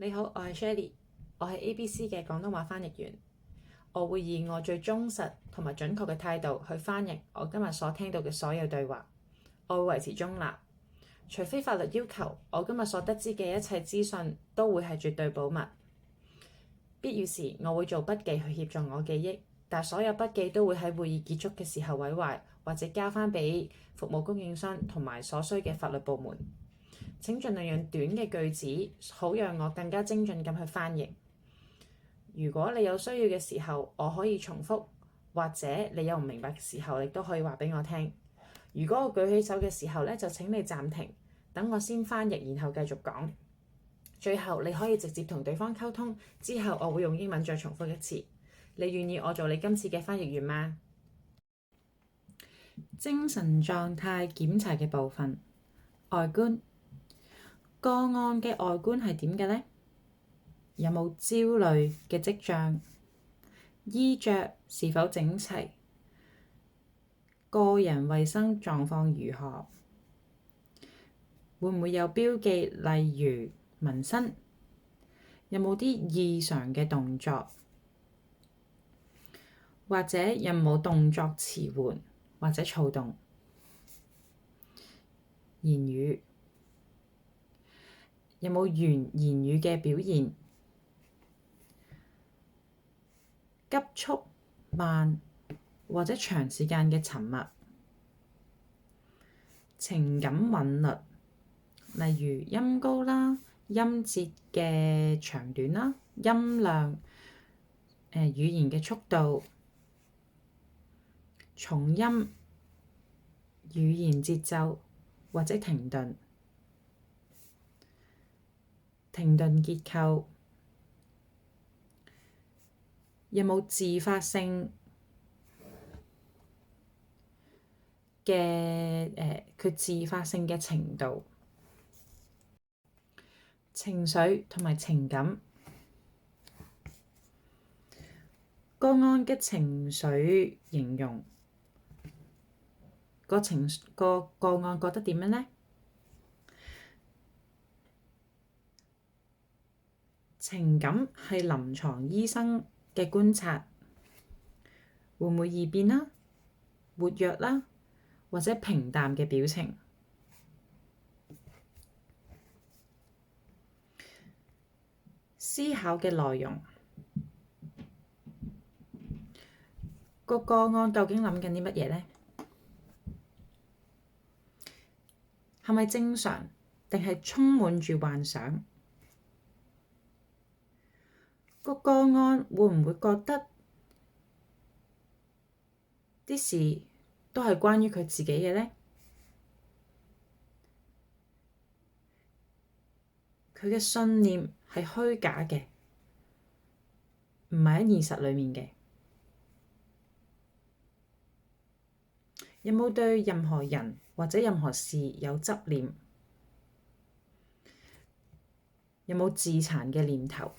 你好，我係 Shelly，我係 ABC 嘅廣東話翻譯員。我會以我最忠實同埋準確嘅態度去翻譯我今日所聽到嘅所有對話。我會維持中立，除非法律要求，我今日所得知嘅一切資訊都會係絕對保密。必要時，我會做筆記去協助我記憶，但所有筆記都會喺會議結束嘅時候毀壞，或者交翻俾服務供應商同埋所需嘅法律部門。請盡量用短嘅句子，好讓我更加精準咁去翻譯。如果你有需要嘅時候，我可以重複，或者你有唔明白嘅時候，你都可以話俾我聽。如果我舉起手嘅時候呢，就請你暫停，等我先翻譯，然後繼續講。最後你可以直接同對方溝通，之後我會用英文再重複一次。你願意我做你今次嘅翻譯員嗎？精神狀態檢查嘅部分，外觀。個案嘅外觀係點嘅呢？有冇焦慮嘅跡象？衣着是否整齊？個人衛生狀況如何？會唔會有標記，例如紋身？有冇啲異常嘅動作？或者有冇動作遲緩或者躁動？言語有冇言語嘅表現？急速、慢或者長時間嘅沉默？情感韻律，例如音高啦、音節嘅長短啦、音量、語言嘅速度、重音、語言節奏或者停頓結構。有冇自發性嘅佢自發性嘅程度？情緒同埋情感。個案嘅情緒形容，個案覺得點樣呢？情感係臨床醫生嘅觀察，會唔會易變啦、活躍啦，或者平淡嘅表情？思考嘅內容，個案究竟諗緊啲乜嘢呢？係咪正常，定係充滿住幻想？個案會唔會覺得啲事都係關於佢自己嘅呢？佢嘅信念係虛假嘅，唔係喺現實裡面嘅。有冇對任何人或者任何事有執念？有冇自殘嘅念頭？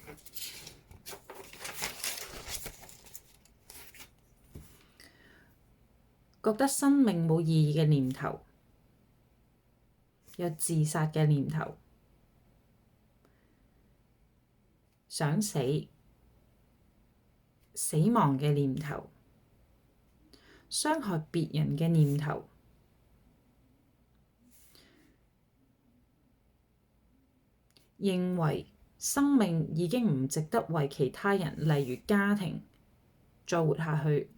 覺得生命冇意義嘅念頭？有自殺嘅念頭？想死、死亡嘅念頭？傷害別人嘅念頭？認為生命已經唔值得為其他人，例如家庭，再活下去，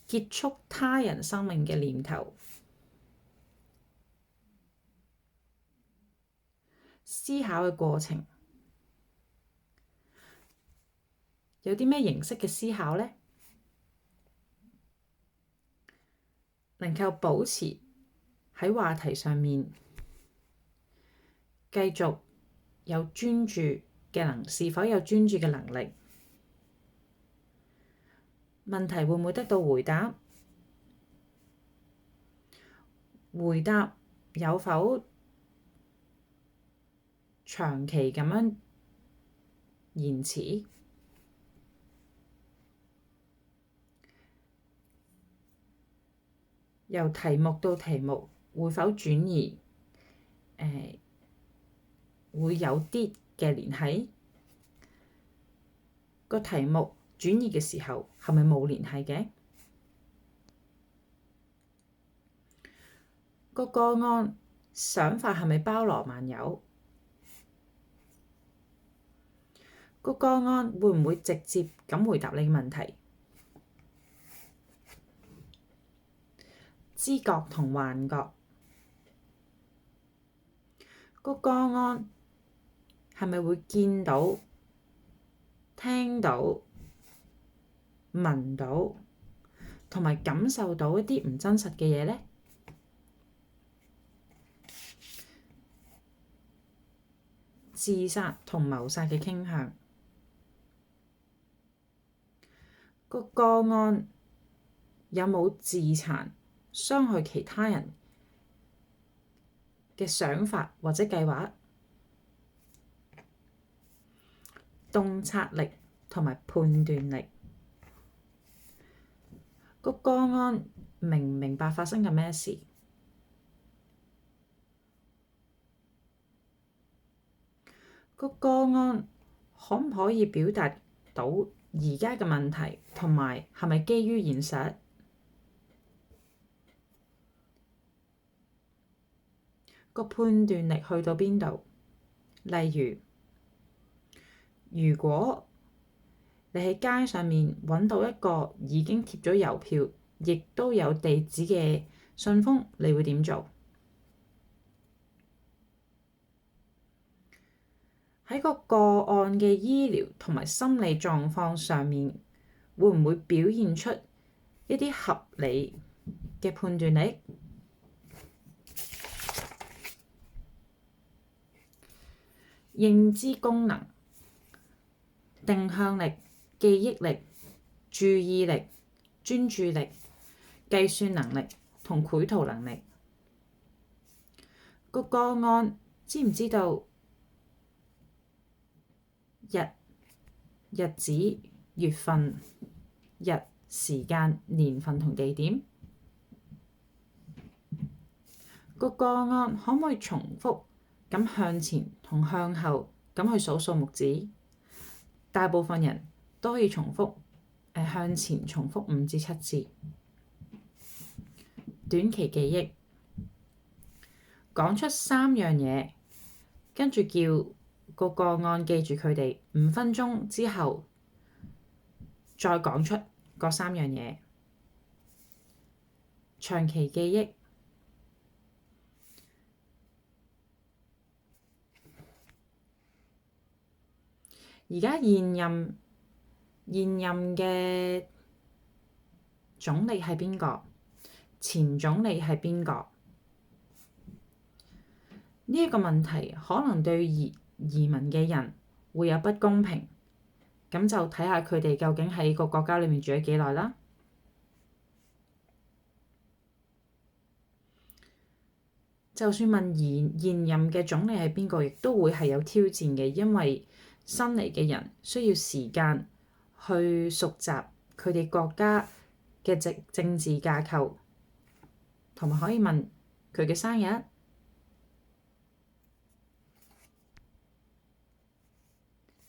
結束他人生命嘅念頭？思考嘅過程，有啲咩形式嘅思考呢？能夠保持喺話題上面繼續有專注嘅是否有專注嘅能力？問題會唔會得到回答？回答有否長期咁樣延遲？由題目到題目會否轉移？會有啲嘅聯繫？個題目轉譯嘅時候係咪冇聯繫嘅？個個案想法係咪包羅萬有？個個案會唔會直接咁回答你嘅問題？知覺同幻覺，個個案係咪會見到、聽到、聞到同埋感受到一啲唔真實嘅嘢呢？自殺同謀殺嘅傾向，個個案有冇自殘、傷害其他人嘅想法或者計劃？洞察力同埋判斷力，個個案明唔明白發生緊咩事？個個案可唔可以表達到而家嘅問題，同埋係咪基於現實？個判斷力去到邊度？例如果你喺街上面揾到一個已經貼咗郵票，亦都有地址嘅信封，你會點做？喺個個案嘅醫療同埋心理狀況上面，會唔會表現出一啲合理嘅判斷力？認知功能、定向力、記憶力、注意力、專注力、計算能力同繪圖能力。個個案知唔知道日子、月份、時間、年份同地點？個個案可唔可以重複咁向前同向後咁去數數目字？大部分人都可以重複向前重複5至7次。短期記憶，講出3樣嘢，跟住叫個個案記住佢哋，5分鐘之後再講出嗰3樣嘢。長期記憶，而家現任嘅總理係邊個？前總理係邊個？呢一個問題可能對移民嘅人會有不公平，咁就睇下佢哋究竟喺個國家裏面住咗幾耐啦。就算問現任嘅總理係邊個，亦都會係有挑戰嘅，因為新嚟嘅人需要時間去熟習佢哋國家嘅政治架構，同埋可以問佢嘅生日。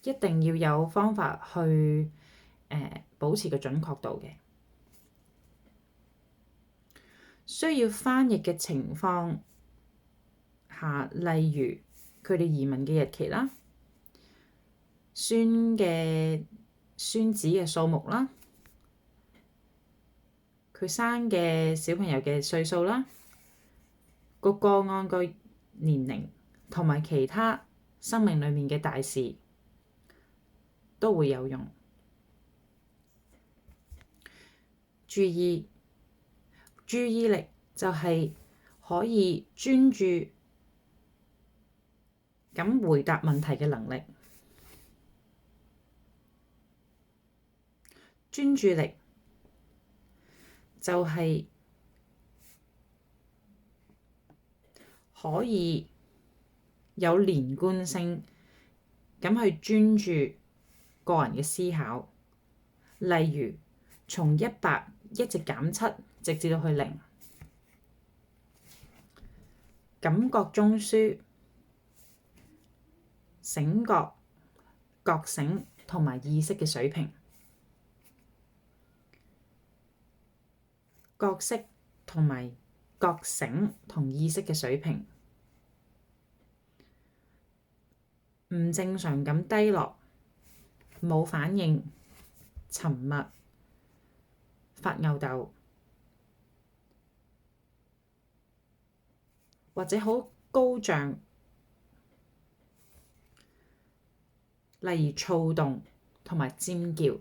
一定要有方法去保持個準確度嘅。需要翻譯嘅情況下，例如佢哋移民嘅日期啦，孫子嘅數目啦，佢生嘅小朋友嘅歲數啦，個個案個年齡同埋其他生命裡面嘅大事都會有用。注意力就係可以專注咁回答問題嘅能力。專注力就係可以有連貫性咁去專注個人嘅思考，例如從100一直減7，直至到去0。感覺中樞醒覺、覺醒同埋意識嘅水平。覺識同埋覺醒同意識嘅水平唔正常咁低落，冇反應、沉默、發吽哣，或者好高漲，例如躁動同埋尖叫。